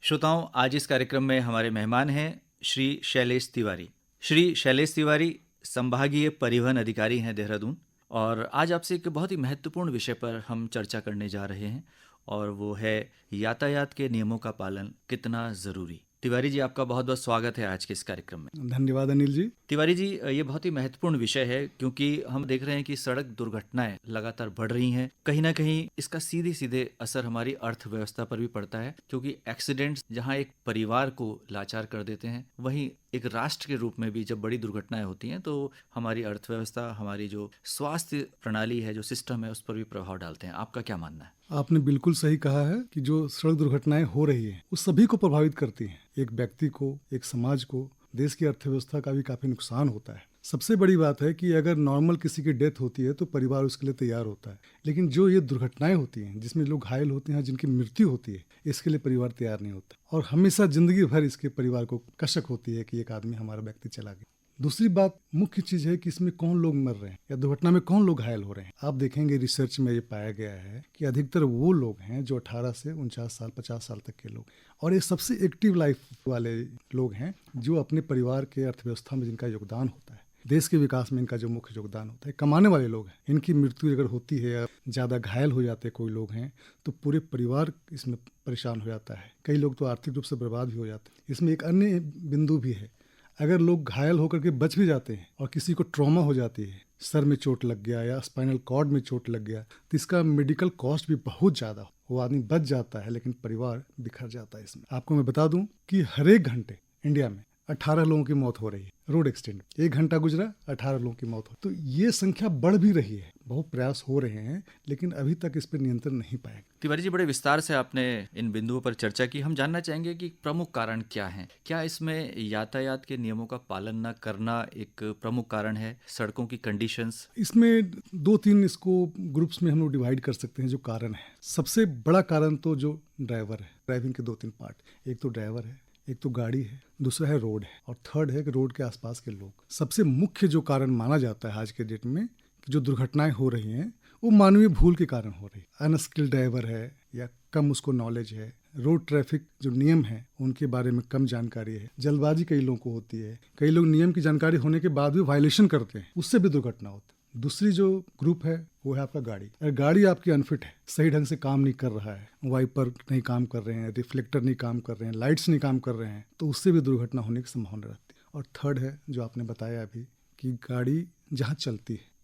श्रोताओं, आज इस कार्यक्रम में हमारे मेहमान हैं श्री शैलेश तिवारी। श्री शैलेश तिवारी संभागीय परिवहन अधिकारी हैं देहरादून, और आज आपसे एक बहुत ही महत्वपूर्ण विषय पर हम चर्चा करने जा रहे हैं, और वो है यातायात के नियमों का पालन कितना ज़रूरी। तिवारी जी, आपका बहुत बहुत स्वागत है आज के इस कार्यक्रम में। धन्यवाद अनिल जी। तिवारी जी, ये बहुत ही महत्वपूर्ण विषय है क्योंकि हम देख रहे हैं कि सड़क दुर्घटनाएं लगातार बढ़ रही हैं। कहीं ना कहीं इसका सीधे सीधे असर हमारी अर्थव्यवस्था पर भी पड़ता है, क्योंकि एक्सीडेंट्स जहां एक परिवार को लाचार कर देते हैं, वहीं एक राष्ट्र के रूप में भी जब बड़ी दुर्घटनाएं होती हैं तो हमारी अर्थव्यवस्था, हमारी जो स्वास्थ्य प्रणाली है, जो सिस्टम है, उस पर भी प्रभाव डालते हैं। आपका क्या मानना है? आपने बिल्कुल सही कहा है कि जो सड़क दुर्घटनाएं हो रही हैं वो सभी को प्रभावित करती हैं। एक व्यक्ति को, एक समाज को, देश की अर्थव्यवस्था का भी काफी नुकसान होता है। सबसे बड़ी बात है कि अगर नॉर्मल किसी की डेथ होती है तो परिवार उसके लिए तैयार होता है, लेकिन जो ये दुर्घटनाएं होती हैं जिसमें लोग घायल होते हैं, जिनकी मृत्यु होती है, इसके लिए परिवार तैयार नहीं होता, और हमेशा जिंदगी भर इसके परिवार को कशक होती है कि एक आदमी, हमारा व्यक्ति चला गया। दूसरी बात, मुख्य चीज है कि इसमें कौन लोग मर रहे हैं या दुर्घटना में कौन लोग घायल हो रहे हैं। आप देखेंगे रिसर्च में ये पाया गया है कि अधिकतर वो लोग हैं जो 18 से 49 साल, 50 साल तक के लोग, और ये सबसे एक्टिव लाइफ वाले लोग हैं जो अपने परिवार के अर्थव्यवस्था में जिनका योगदान होता है, देश के विकास में इनका जो मुख्य योगदान होता है, कमाने वाले लोग हैं। इनकी मृत्यु अगर होती है या ज़्यादा घायल हो जाते कोई लोग हैं तो पूरे परिवार इसमें परेशान हो जाता है। कई लोग तो आर्थिक रूप से बर्बाद भी हो जाते हैं। इसमें एक अन्य बिंदु भी है, अगर लोग घायल होकर के बच भी जाते हैं और किसी को ट्रॉमा हो जाती है, सर में चोट लग गया या स्पाइनल कॉर्ड में चोट लग गया, तो इसका मेडिकल कॉस्ट भी बहुत ज़्यादा हो। वो आदमी बच जाता है लेकिन परिवार बिखर जाता है। इसमें आपको मैं बता दूं कि हर एक घंटे इंडिया में 18 लोगों की मौत हो रही है रोड एक्सीडेंट। 1 घंटा गुजरा, 18 लोगों की मौत हो, तो ये संख्या बढ़ भी रही है। बहुत प्रयास हो रहे हैं लेकिन अभी तक इस पर नियंत्रण नहीं पाया। तिवारी जी, बड़े विस्तार से आपने इन बिंदुओं पर चर्चा की। हम जानना चाहेंगे कि प्रमुख कारण क्या हैं। क्या इसमें यातायात के नियमों का पालन न करना एक प्रमुख कारण है? सड़कों की कंडीशंस? इसमें 2-3 इसको ग्रुप्स में हम लोग डिवाइड कर सकते हैं जो कारण है। सबसे बड़ा कारण तो जो ड्राइवर है, ड्राइविंग के 2-3 पार्ट, एक तो ड्राइवर है, एक तो गाड़ी है, दूसरा है रोड है, और थर्ड है कि रोड के आसपास के लोग। सबसे मुख्य जो कारण माना जाता है आज के डेट में कि जो दुर्घटनाएं हो रही हैं वो मानवीय भूल के कारण हो रही है। अनस्किल्ड ड्राइवर है या कम उसको नॉलेज है, रोड ट्रैफिक जो नियम है उनके बारे में कम जानकारी है, जल्दबाजी कई लोगों को होती है, कई लोग नियम की जानकारी होने के बाद भी वायलेशन करते हैं, उससे भी दुर्घटना होती है। दूसरी जो ग्रुप है वो है आपका गाड़ी। अगर गाड़ी आपकी अनफिट है, सही ढंग से काम नहीं कर रहा है, वाइपर नहीं काम कर रहे हैं, रिफ्लेक्टर नहीं काम कर रहे हैं, लाइट्स नहीं काम कर रहे हैं, तो उससे भी दुर्घटना होने की संभावना रहती है। और थर्ड है जो आपने बताया अभी कि गाड़ी जहाँ चलती है,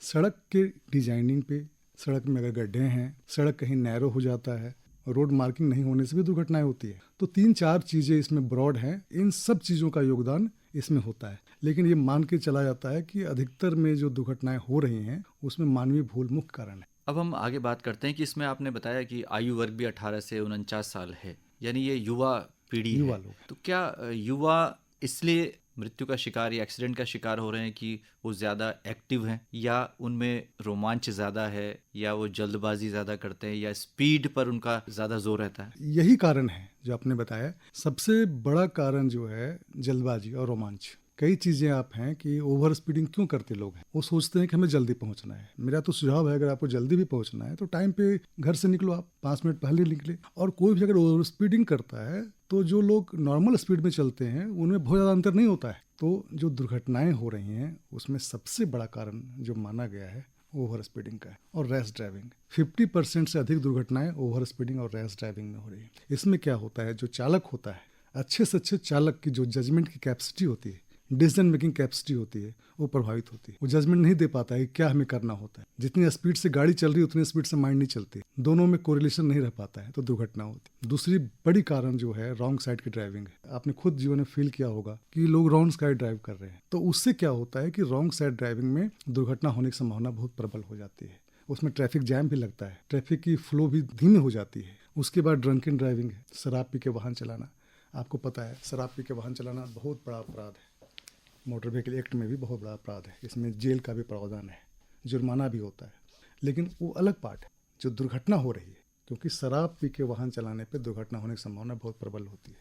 सड़क के डिजाइनिंग पे, सड़क में अगर गड्ढे हैं, सड़क कहीं नैरो हो जाता है, रोड मार्किंग नहीं होने से भी दुर्घटनाएं होती है। तो 3-4 चीजें इसमें ब्रॉड हैं, इन सब चीजों का योगदान इसमें होता है। लेकिन ये मान के चला जाता है कि अधिकतर में जो दुर्घटनाएं हो रही हैं उसमें मानवीय भूल मुख्य कारण है। अब हम आगे बात करते हैं कि इसमें आपने बताया कि आयु वर्ग भी 18 से 49 साल है, यानी ये युवा पीढ़ी है। लोग। तो क्या युवा इसलिए मृत्यु का शिकार या एक्सीडेंट का शिकार हो रहे हैं कि वो ज़्यादा एक्टिव हैं, या उनमें रोमांच ज़्यादा है, या वो जल्दबाजी ज़्यादा करते हैं, या स्पीड पर उनका ज़्यादा जोर रहता है? यही कारण है जो आपने बताया। सबसे बड़ा कारण जो है जल्दबाजी और रोमांच। कई चीजें आप हैं कि ओवर स्पीडिंग क्यों करते लोग हैं, वो सोचते हैं कि हमें जल्दी पहुंचना है। मेरा तो सुझाव है, अगर आपको जल्दी भी पहुंचना है तो टाइम पे घर से निकलो, आप 5 मिनट पहले निकले। और कोई भी अगर ओवर स्पीडिंग करता है तो जो लोग नॉर्मल स्पीड में चलते हैं उनमें बहुत ज़्यादा अंतर नहीं होता है। तो जो दुर्घटनाएं हो रही हैं उसमें सबसे बड़ा कारण जो माना गया है ओवर स्पीडिंग का है, और रैश ड्राइविंग। 50% से अधिक दुर्घटनाएं ओवर स्पीडिंग और रैश ड्राइविंग में हो रही है। इसमें क्या होता है, जो चालक होता है, अच्छे से अच्छे चालक की जो जजमेंट की कैपेसिटी होती है, डिसीजन मेकिंग कैपेसिटी होती है, वो प्रभावित होती है। वो जजमेंट नहीं दे पाता है कि क्या हमें करना होता है। जितनी स्पीड से गाड़ी चल रही है उतनी स्पीड से माइंड नहीं चलती, दोनों में कोरिलेशन नहीं रह पाता है, तो दुर्घटना होती है। दूसरी बड़ी कारण जो है रॉन्ग साइड की ड्राइविंग है। आपने खुद जीवन में फील किया होगा कि लोग रॉन्ग साइड ड्राइव कर रहे हैं, तो उससे क्या होता है कि रॉन्ग साइड ड्राइविंग में दुर्घटना होने की संभावना बहुत प्रबल हो जाती है। उसमें ट्रैफिक जैम भी लगता है, ट्रैफिक की फ्लो भी धीमी हो जाती है। उसके बाद ड्रंकन ड्राइविंग है, शराब पी के वाहन चलाना। आपको पता है शराब पी के वाहन चलाना बहुत बड़ा अपराध है, मोटर व्हीकल एक्ट में भी बहुत बड़ा अपराध है। इसमें जेल का भी प्रावधान है, जुर्माना भी होता है। लेकिन वो अलग पार्ट है जो दुर्घटना हो रही है, क्योंकि शराब पी के वाहन चलाने पे दुर्घटना होने की संभावना बहुत प्रबल होती है।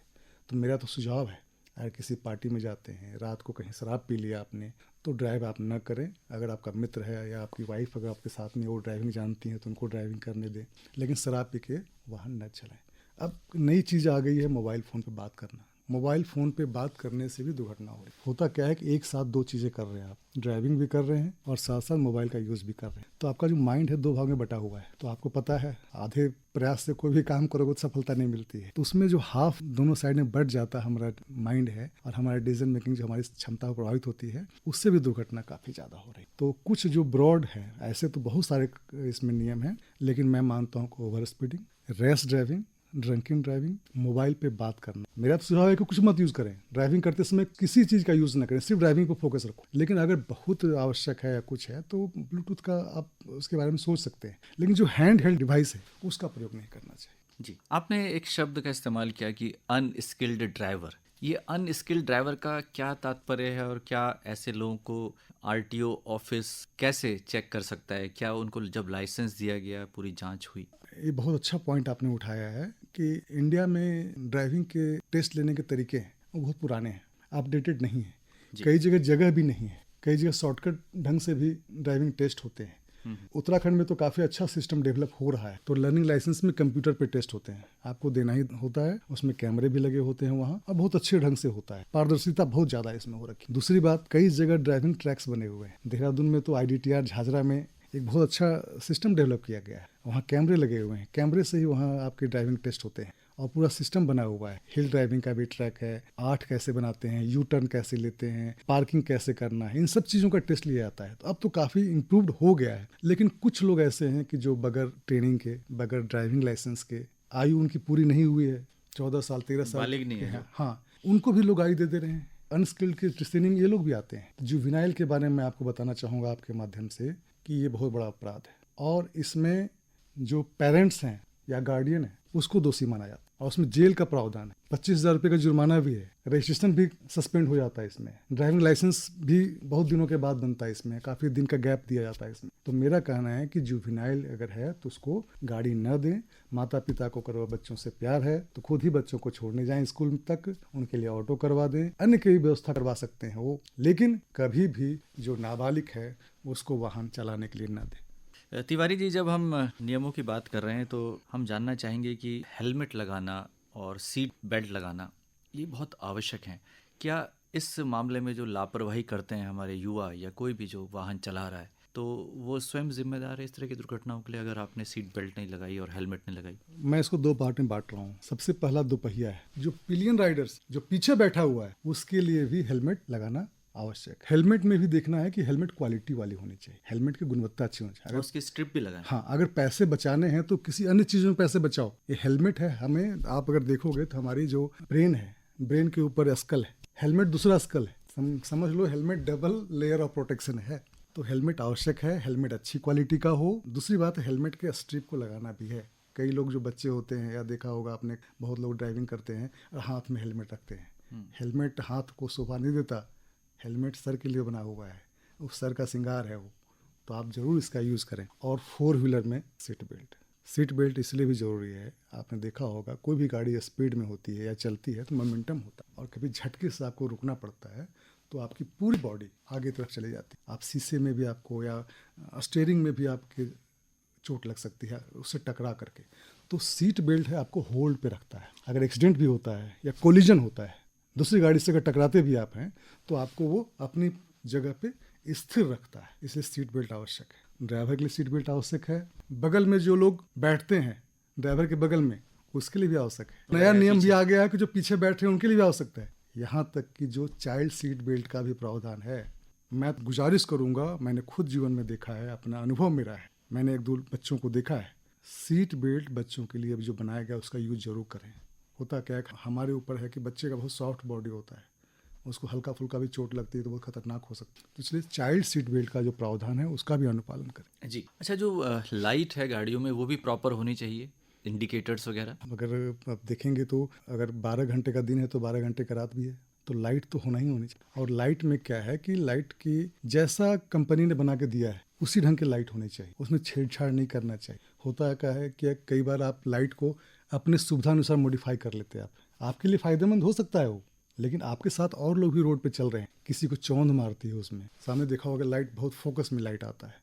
तो मेरा तो सुझाव है, अगर किसी पार्टी में जाते हैं, रात को कहीं शराब पी लिया आपने, तो ड्राइव आप न करें। अगर आपका मित्र है या आपकी वाइफ अगर आपके साथ में वो ड्राइविंग जानती हैं तो उनको ड्राइविंग करने दें, लेकिन शराब पी के वाहन न चलाएं। अब नई चीज़ आ गई है मोबाइल फ़ोन पे बात करना। मोबाइल फ़ोन पे बात करने से भी दुर्घटना हो रही है। होता क्या है कि एक साथ दो चीज़ें कर रहे हैं, आप ड्राइविंग भी कर रहे हैं और साथ साथ मोबाइल का यूज़ भी कर रहे हैं, तो आपका जो माइंड है दो भाग में बटा हुआ है। तो आपको पता है आधे प्रयास से कोई भी काम करोगे तो सफलता नहीं मिलती है। तो उसमें जो हाफ दोनों साइड में बट जाता है हमारा माइंड है और हमारा डिसीजन मेकिंग जो हमारी क्षमता प्रभावित होती है, उससे भी दुर्घटना काफ़ी ज़्यादा हो रही है। तो कुछ जो ब्रॉड है, ऐसे तो बहुत सारे इसमें नियम हैं, लेकिन मैं मानता हूँ कि over speeding, rash driving, drunking driving, mobile पे बात करना, मेरा तो सुझाव है कि कुछ मत यूज़ करें। ड्राइविंग करते समय किसी चीज़ का यूज़ ना करें, सिर्फ ड्राइविंग पर फोकस रखो। लेकिन अगर बहुत आवश्यक है या कुछ है तो ब्लूटूथ का आप उसके बारे में सोच सकते हैं, लेकिन जो हैंड हेल्ड डिवाइस है उसका प्रयोग नहीं करना चाहिए। जी, आपने एक शब्द का इस्तेमाल किया कि अनस्किल्ड ड्राइवर। ये अनस्किल्ड ड्राइवर का क्या तात्पर्य है और क्या ऐसे लोगों को आरटीओ ऑफिस कैसे चेक कर सकता है? क्या उनको जब लाइसेंस दिया गया पूरी जांच हुई? ये बहुत अच्छा पॉइंट आपने उठाया है कि इंडिया में ड्राइविंग के टेस्ट लेने के तरीके हैं वो बहुत पुराने हैं, अपडेटेड नहीं है। कई जगह भी नहीं है, कई जगह शॉर्टकट ढंग से भी ड्राइविंग टेस्ट होते हैं। उत्तराखंड में तो काफ़ी अच्छा सिस्टम डेवलप हो रहा है। तो लर्निंग लाइसेंस में कंप्यूटर पे टेस्ट होते हैं, आपको देना ही होता है, उसमें कैमरे भी लगे होते हैं वहाँ, और बहुत अच्छे ढंग से होता है, पारदर्शिता बहुत ज़्यादा इसमें हो रखी है। दूसरी बात, कई जगह ड्राइविंग ट्रैक्स बने हुए हैं। देहरादून में तो IDTR झाझरा में एक बहुत अच्छा सिस्टम डेवलप किया गया है, वहाँ कैमरे लगे हुए हैं, कैमरे से ही वहाँ आपके ड्राइविंग टेस्ट होते हैं और पूरा सिस्टम बना हुआ है। हिल ड्राइविंग का भी ट्रैक है, 8 कैसे बनाते हैं, यू टर्न कैसे लेते हैं, पार्किंग कैसे करना है, इन सब चीज़ों का टेस्ट लिया जाता है। तो अब तो काफ़ी इम्प्रूव्ड हो गया है। लेकिन कुछ लोग ऐसे हैं कि जो बगैर ट्रेनिंग के, बगैर ड्राइविंग लाइसेंस के, आयु उनकी पूरी नहीं हुई है, 14 साल 13 साल बालिग नहीं है, हाँ, उनको भी लोग गाड़ी दे दे रहे हैं। अनस्किल्ड के श्रेणी में ये लोग भी आते हैं। जुवेनाइल के बारे में मैं आपको बताना चाहूँगा आपके माध्यम से कि ये बहुत बड़ा अपराध है और इसमें जो पेरेंट्स हैं या गार्डियन है उसको दोषी माना जाता है और उसमें जेल का प्रावधान है, 25,000 रुपये का जुर्माना भी है, रजिस्ट्रेशन भी सस्पेंड हो जाता है इसमें, ड्राइविंग लाइसेंस भी बहुत दिनों के बाद बनता है, इसमें काफ़ी दिन का गैप दिया जाता है इसमें। तो मेरा कहना है कि जुवेनाइल अगर है तो उसको गाड़ी न दें। माता पिता को करो बच्चों से प्यार है तो खुद ही बच्चों को छोड़ने जाएं स्कूल तक, उनके लिए ऑटो करवा दें, अन्य कई व्यवस्था करवा सकते हैं वो, लेकिन कभी भी जो नाबालिग है उसको वाहन चलाने के लिए न दें। तिवारी जी, जब हम नियमों की बात कर रहे हैं तो हम जानना चाहेंगे कि हेलमेट लगाना और सीट बेल्ट लगाना ये बहुत आवश्यक है। क्या इस मामले में जो लापरवाही करते हैं हमारे युवा या कोई भी जो वाहन चला रहा है तो वो स्वयं जिम्मेदार है इस तरह की दुर्घटनाओं के लिए, अगर आपने सीट बेल्ट नहीं लगाई और हेलमेट नहीं लगाई? मैं इसको दो पार्ट में बांट रहा हूँ। सबसे पहला दोपहिया है, जो पिलियन राइडर्स जो पीछे बैठा हुआ है उसके लिए भी हेलमेट लगाना आवश्यक। हेलमेट में भी देखना है कि हेलमेट क्वालिटी वाली होनी चाहिए, हेलमेट की गुणवत्ता अच्छी होनी चाहिए। अगर उसकी स्ट्रिप भी लगाए, हाँ, अगर पैसे बचाने हैं तो किसी अन्य चीज़ों में पैसे बचाओ। ये हेलमेट है, हमें आप अगर देखोगे तो हमारी जो ब्रेन है, ब्रेन के ऊपर स्कल है, हेलमेट दूसरा स्कल है, समझ लो helmet double layer of protection है। तो हेलमेट आवश्यक है, हेलमेट अच्छी क्वालिटी का हो। दूसरी बात, हेलमेट के स्ट्रिप को लगाना भी है। कई लोग जो बच्चे होते हैं या देखा होगा आपने, बहुत लोग ड्राइविंग करते हैं और हाथ में हेलमेट रखते हैं। हेलमेट हाथ को शोभा नहीं देता, हेलमेट सर के लिए बना हुआ है, उस सर का श्रृंगार है वो, तो आप ज़रूर इसका यूज़ करें। और 4 व्हीलर में सीट बेल्ट इसलिए भी ज़रूरी है, आपने देखा होगा कोई भी गाड़ी स्पीड में होती है या चलती है तो मोमेंटम होता है और कभी झटके से आपको रुकना पड़ता है तो आपकी पूरी बॉडी आगे तरफ चली जाती है। आप शीशे में भी आपको या स्टीयरिंग में भी आपके चोट लग सकती है उससे टकरा करके। तो सीट बेल्ट है आपको होल्ड पे रखता है, अगर एक्सीडेंट भी होता है या कोलिजन होता है, दूसरी गाड़ी से अगर टकराते भी आप हैं तो आपको वो अपनी जगह पे स्थिर रखता है, इसलिए सीट बेल्ट आवश्यक है। ड्राइवर के लिए सीट बेल्ट आवश्यक है, बगल में जो लोग बैठते हैं ड्राइवर के बगल में उसके लिए भी आवश्यक है। नया नियम भी आ गया है कि जो पीछे बैठ रहे हैं उनके लिए भी आवश्यकता है, यहाँ तक कि जो चाइल्ड सीट बेल्ट का भी प्रावधान है। मैं गुजारिश करूँगा, मैंने खुद जीवन में देखा है, अपना अनुभव मेरा है, मैंने 1-2 बच्चों को देखा है, सीट बेल्ट बच्चों के लिए जो बनाया गया उसका यूज जरूर करें। होता क्या है, हमारे ऊपर है कि बच्चे का बहुत सॉफ्ट बॉडी होता है, उसको हल्का फुल्का भी चोट लगती है तो बहुत खतरनाक हो सकती है, तो इसलिए चाइल्ड सीट बेल्ट का जो प्रावधान है उसका भी अनुपालन करें। जी अच्छा, जो लाइट है गाड़ियों में वो भी प्रॉपर होनी चाहिए, इंडिकेटर्स वगैरह? अगर आप देखेंगे तो अगर 12 घंटे का दिन है तो 12 घंटे का रात भी है, तो लाइट तो होना ही होनी चाहिए। और लाइट में क्या है कि लाइट की जैसा कंपनी ने बना के दिया है उसी ढंग की लाइट होनी चाहिए, उसमें छेड़छाड़ नहीं करना चाहिए। होता क्या है कि कई बार आप लाइट को अपने सुविधानुसार मॉडिफाई कर लेते हैं, आपके लिए फायदेमंद हो सकता है वो, लेकिन आपके साथ और लोग भी रोड पे चल रहे हैं, किसी को चौंध मारती है उसमें, सामने देखा होगा लाइट बहुत फोकस में लाइट आता है,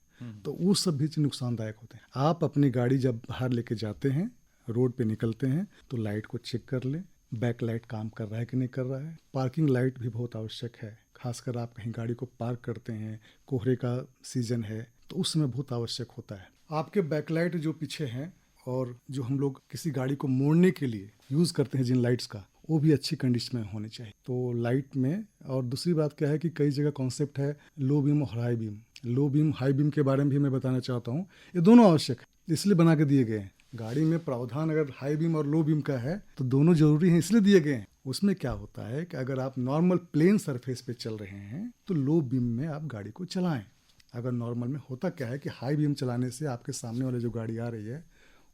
तो वो सब भी नुकसानदायक होते हैं। आप अपनी गाड़ी जब बाहर लेके जाते हैं रोड पे निकलते हैं तो लाइट को चेक कर लें, बैक लाइट काम कर रहा है कि नहीं कर रहा है। पार्किंग लाइट भी बहुत आवश्यक है, खासकर आप कहीं गाड़ी को पार्क करते हैं, कोहरे का सीजन है तो उस समय बहुत आवश्यक होता है। आपके बैक लाइट जो पीछे हैं और जो हम लोग किसी गाड़ी को मोड़ने के लिए यूज़ करते हैं जिन लाइट्स का, वो भी अच्छी कंडीशन में होनी चाहिए। तो लाइट में, और दूसरी बात क्या है कि कई जगह कॉन्सेप्ट है लो बीम और high beam. Low beam high beam के बारे में भी मैं बताना चाहता हूँ, ये दोनों आवश्यक है, इसलिए बना के दिए गए हैं। गाड़ी में प्रावधान अगर हाई बीम और लो बीम का है तो दोनों जरूरी हैं, इसलिए दिए गए हैं। उसमें क्या होता है कि अगर आप नॉर्मल प्लेन सरफेस पे चल रहे हैं तो लो बीम में आप गाड़ी को चलाएं। अगर नॉर्मल में होता क्या है कि हाई बीम चलाने से आपके सामने वाले जो गाड़ी आ रही है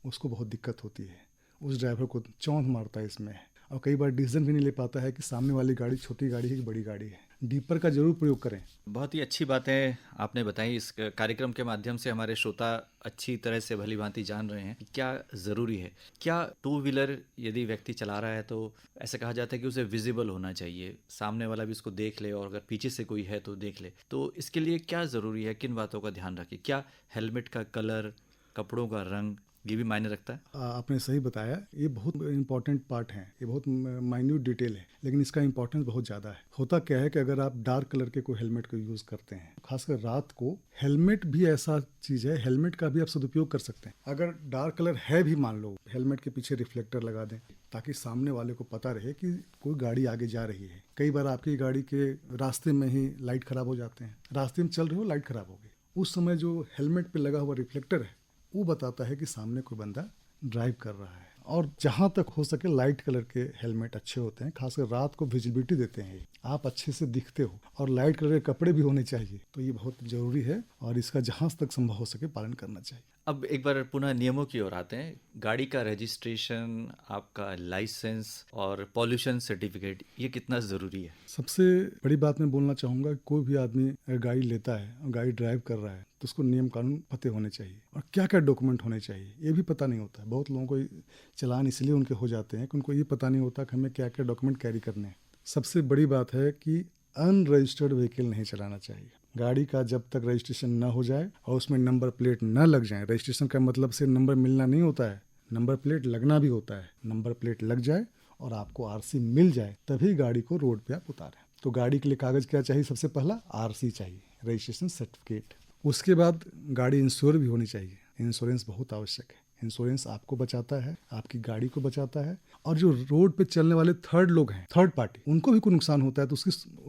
उसको बहुत दिक्कत होती है, उस ड्राइवर को चौंध मारता है इसमें, और कई बार डिसीजन भी नहीं ले पाता है कि सामने वाली गाड़ी छोटी गाड़ी है कि बड़ी गाड़ी है। डीपर का जरूर प्रयोग करें। बहुत ही अच्छी बातें आपने बताई। इस कार्यक्रम के माध्यम से हमारे श्रोता अच्छी तरह से भली भांति जान रहे हैं कि क्या ज़रूरी है। क्या टू व्हीलर यदि व्यक्ति चला रहा है तो ऐसा कहा जाता है कि उसे विजिबल होना चाहिए, सामने वाला भी उसको देख ले और अगर पीछे से कोई है तो देख ले। तो इसके लिए क्या ज़रूरी है, किन बातों का ध्यान रखें? क्या हेलमेट का कलर, कपड़ों का रंग, ये भी मायने रखता है? आपने सही बताया, ये बहुत इंपॉर्टेंट पार्ट है, ये बहुत माइन्यूट डिटेल है, लेकिन इसका इंपॉर्टेंस बहुत ज़्यादा है। होता क्या है कि अगर आप डार्क कलर के कोई हेलमेट को यूज़ करते हैं, खासकर रात को, हेलमेट भी ऐसा चीज़ है, हेलमेट का भी आप सदुपयोग कर सकते हैं। अगर डार्क कलर है भी, मान लो हेलमेट के पीछे रिफ्लेक्टर लगा दें ताकि सामने वाले को पता रहे कि कोई गाड़ी आगे जा रही है। कई बार आपकी गाड़ी के रास्ते में ही लाइट खराब हो जाते हैं, रास्ते में चल रहे हो लाइट खराब हो गई, उस समय जो हेलमेट पे लगा हुआ रिफ्लेक्टर है वो बताता है कि सामने कोई बंदा ड्राइव कर रहा है। और जहाँ तक हो सके लाइट कलर के हेलमेट अच्छे होते हैं, खासकर रात को विजिबिलिटी देते हैं, आप अच्छे से दिखते हो, और लाइट कलर के कपड़े भी होने चाहिए। तो ये बहुत जरूरी है और इसका जहाँ तक संभव हो सके पालन करना चाहिए। अब एक बार पुनः नियमों की ओर आते हैं। गाड़ी का रजिस्ट्रेशन, आपका लाइसेंस और पॉल्यूशन सर्टिफिकेट, ये कितना ज़रूरी है? सबसे बड़ी बात मैं बोलना चाहूँगा, कोई भी आदमी अगर गाड़ी लेता है और गाड़ी ड्राइव कर रहा है तो उसको नियम कानून पते होने चाहिए, और क्या क्या डॉक्यूमेंट होने चाहिए ये भी पता नहीं होता है। बहुत लोगों को चलान इसलिए उनके हो जाते हैं कि उनको ये पता नहीं होता कि हमें क्या क्या डॉक्यूमेंट कैरी करने हैं। सबसे बड़ी बात है कि अनरजिस्टर्ड व्हीकल नहीं चलाना चाहिए। गाड़ी का जब तक रजिस्ट्रेशन ना हो जाए और उसमें नंबर प्लेट ना लग जाए, रजिस्ट्रेशन का मतलब से नंबर मिलना नहीं होता है, नंबर प्लेट लगना भी होता है। नंबर प्लेट लग जाए और आपको आरसी मिल जाए तभी गाड़ी को रोड पे आप उतारें। तो गाड़ी के लिए कागज क्या चाहिए? सबसे पहला आरसी चाहिए, रजिस्ट्रेशन सर्टिफिकेट। उसके बाद गाड़ी इंश्योर भी होनी चाहिए। इंश्योरेंस बहुत आवश्यक है। इंश्योरेंस आपको बचाता है, आपकी गाड़ी को बचाता है, और जो रोड पे चलने वाले थर्ड लोग हैं, थर्ड पार्टी, उनको भी कोई नुकसान होता है तो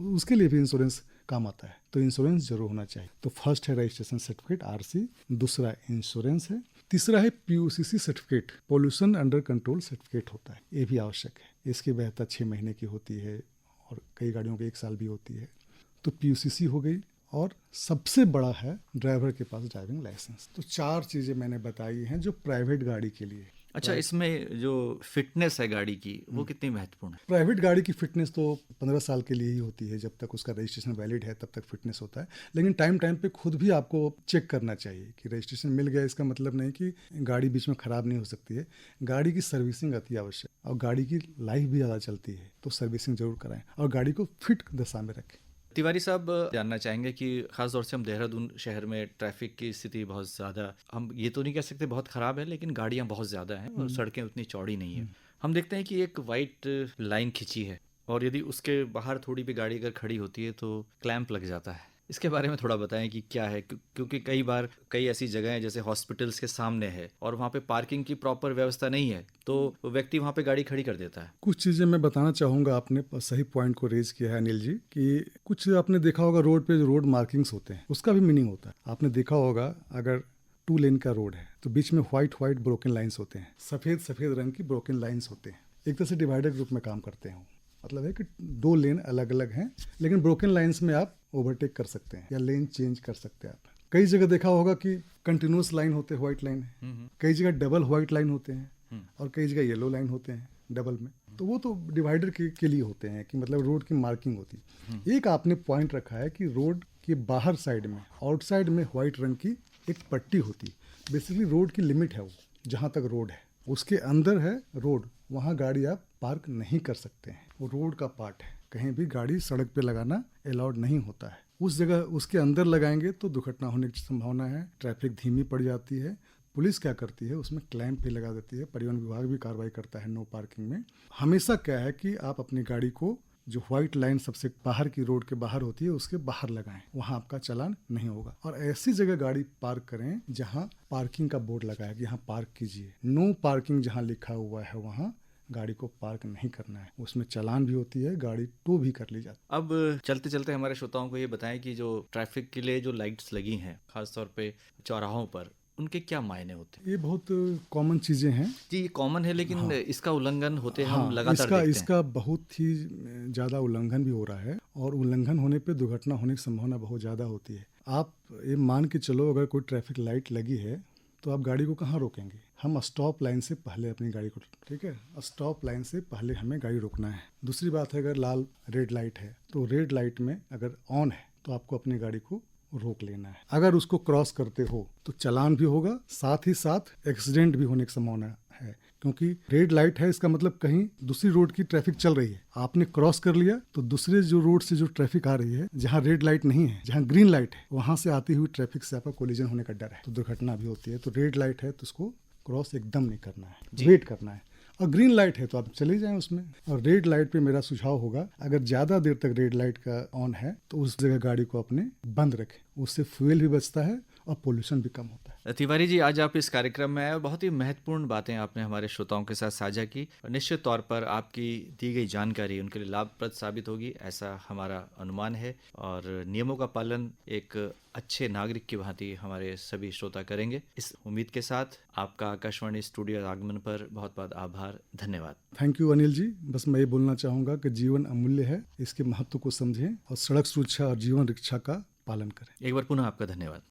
उसके लिए भी इंश्योरेंस काम आता है। तो इंश्योरेंस जरूर होना चाहिए। तो फर्स्ट है रजिस्ट्रेशन सर्टिफिकेट, आरसी। दूसरा इंश्योरेंस है। तीसरा है PUCC certificate, pollution under control certificate होता है, ये भी आवश्यक है। इसकी वैधता 6 महीने की होती है और कई गाड़ियों की 1 साल भी होती है। तो पीयूसीसी हो गई, और सबसे बड़ा है ड्राइवर के पास ड्राइविंग लाइसेंस। तो 4 चीज़ें मैंने बताई हैं जो प्राइवेट गाड़ी के लिए। अच्छा, इसमें जो फिटनेस है गाड़ी की, वो कितनी महत्वपूर्ण है? प्राइवेट गाड़ी की फिटनेस तो 15 साल के लिए ही होती है, जब तक उसका रजिस्ट्रेशन वैलिड है तब तक फिटनेस होता है। लेकिन टाइम टाइम पे खुद भी आपको चेक करना चाहिए कि रजिस्ट्रेशन मिल गया, इसका मतलब नहीं कि गाड़ी बीच में ख़राब नहीं हो सकती है। गाड़ी की सर्विसिंग अति आवश्यक, और गाड़ी की लाइफ भी ज़्यादा चलती है तो सर्विसिंग जरूर कराएं और गाड़ी को फिट दशा में रखें। तिवारी साहब, जानना चाहेंगे कि खास तौर से हम देहरादून शहर में ट्रैफिक की स्थिति बहुत ज़्यादा, हम ये तो नहीं कह सकते बहुत ख़राब है, लेकिन गाड़ियाँ बहुत ज़्यादा हैं और सड़कें उतनी चौड़ी नहीं है। हम देखते हैं कि एक वाइट लाइन खिंची है और यदि उसके बाहर थोड़ी भी गाड़ी अगर खड़ी होती है तो क्लैंप लग जाता है। इसके बारे में थोड़ा बताएं कि क्या है, क्योंकि कई बार कई ऐसी जगह हैं जैसे हॉस्पिटल्स के सामने है और वहाँ पे पार्किंग की प्रॉपर व्यवस्था नहीं है, तो व्यक्ति वहाँ पे गाड़ी खड़ी कर देता है। कुछ चीज़ें मैं बताना चाहूँगा, आपने सही पॉइंट को रेज किया है अनिल जी, कि कुछ आपने देखा होगा रोड पे जो रोड मार्किंग्स होते हैं उसका भी मीनिंग होता है। आपने देखा होगा अगर 2 लेन का रोड है तो बीच में व्हाइट ब्रोकन लाइन्स होते हैं, सफ़ेद रंग की ब्रोकन लाइन्स होते हैं, एक तरह से डिवाइडर के रूप में काम करते हैं। मतलब है कि 2 लेन अलग अलग हैं, लेकिन ब्रोकन लाइन्स में आप ओवरटेक कर सकते हैं या लेन चेंज कर सकते हैं। आप कई जगह देखा होगा कि कंटिन्यूस लाइन होते हैं, व्हाइट लाइन है, कई जगह डबल व्हाइट लाइन होते हैं और कई जगह येलो लाइन होते हैं डबल में। तो वो तो डिवाइडर के लिए होते हैं कि मतलब रोड की मार्किंग होती है। एक आपने पॉइंट रखा है कि रोड के बाहर साइड में, आउटसाइड में व्हाइट रंग की एक पट्टी होती है। बेसिकली रोड की लिमिट है वो, जहाँ तक रोड है उसके अंदर है रोड, वहाँ गाड़ी आप पार्क नहीं कर सकते हैं। वो रोड का पार्ट है, कहीं भी गाड़ी सड़क पे लगाना अलाउड नहीं होता है। उस जगह उसके अंदर लगाएंगे तो दुर्घटना होने की संभावना है, ट्रैफिक धीमी पड़ जाती है। पुलिस क्या करती है, उसमें क्लैंप भी लगा देती है, परिवहन विभाग भी कार्रवाई करता है नो पार्किंग में। हमेशा क्या है कि आप अपनी गाड़ी को जो व्हाइट लाइन सबसे बाहर की रोड के बाहर होती है उसके बाहर लगाएं, वहां आपका चालान नहीं होगा। और ऐसी जगह गाड़ी पार्क करें जहां पार्किंग का बोर्ड लगा है कि यहाँ पार्क कीजिए। नो पार्किंग जहां लिखा हुआ है वहां गाड़ी को पार्क नहीं करना है, उसमें चालान भी होती है, गाड़ी टो भी कर ली जाती है। अब चलते चलते हमारे श्रोताओं को ये बताएं कि जो ट्रैफिक के लिए जो लाइट्स लगी हैं खासतौर पे चौराहों पर, उनके क्या मायने होते हैं? ये बहुत कॉमन चीज़ें हैं जी, ये कॉमन है, लेकिन हाँ। इसका उल्लंघन होते हम हाँ, लगातार इसका देखते इसका बहुत ही ज़्यादा उल्लंघन भी हो रहा है और उल्लंघन होने पे दुर्घटना होने की संभावना बहुत ज़्यादा होती है। आप ये मान के चलो, अगर कोई ट्रैफिक लाइट लगी है तो आप गाड़ी को कहाँ रोकेंगे? हम स्टॉप लाइन से पहले अपनी गाड़ी को, ठीक है, स्टॉप लाइन से पहले हमें गाड़ी रोकना है। दूसरी बात है, अगर लाल रेड लाइट है तो रेड लाइट में अगर ऑन है तो आपको अपनी गाड़ी को रोक लेना है। अगर उसको क्रॉस करते हो तो चालान भी होगा, साथ ही साथ एक्सीडेंट भी होने की संभावना है, क्योंकि रेड लाइट है इसका मतलब कहीं दूसरी रोड की ट्रैफिक चल रही है, आपने क्रॉस कर लिया तो दूसरे जो रोड से जो ट्रैफिक आ रही है, जहाँ रेड लाइट नहीं है, जहाँ ग्रीन लाइट है, वहां से आती हुई ट्रैफिक से आपका कोलिजन होने का डर है, तो दुर्घटना भी होती है। तो रेड लाइट है तो उसको क्रॉस एकदम नहीं करना है, वेट करना है। और ग्रीन लाइट है तो आप चले जाएं उसमें। और रेड लाइट पे मेरा सुझाव होगा, अगर ज़्यादा देर तक रेड लाइट का ऑन है तो उस जगह गाड़ी को अपने बंद रखें, उससे फ्यूल भी बचता है और पोल्यूशन भी कम होता है। तिवारी जी, आज आप इस कार्यक्रम में आए और बहुत ही महत्वपूर्ण बातें आपने हमारे श्रोताओं के साथ साझा की। निश्चित तौर पर आपकी दी गई जानकारी उनके लिए लाभप्रद साबित होगी, ऐसा हमारा अनुमान है। और नियमों का पालन एक अच्छे नागरिक की भांति हमारे सभी श्रोता करेंगे। इस उम्मीद के साथ आपका आकाशवाणी स्टूडियो आगमन पर बहुत बहुत आभार, धन्यवाद। Thank you Anil ji. बस मैं ये बोलना चाहूँगा कि जीवन अमूल्य है, इसके महत्व को समझें और सड़क सुरक्षा और जीवन रक्षा का पालन करें। एक बार पुनः आपका धन्यवाद।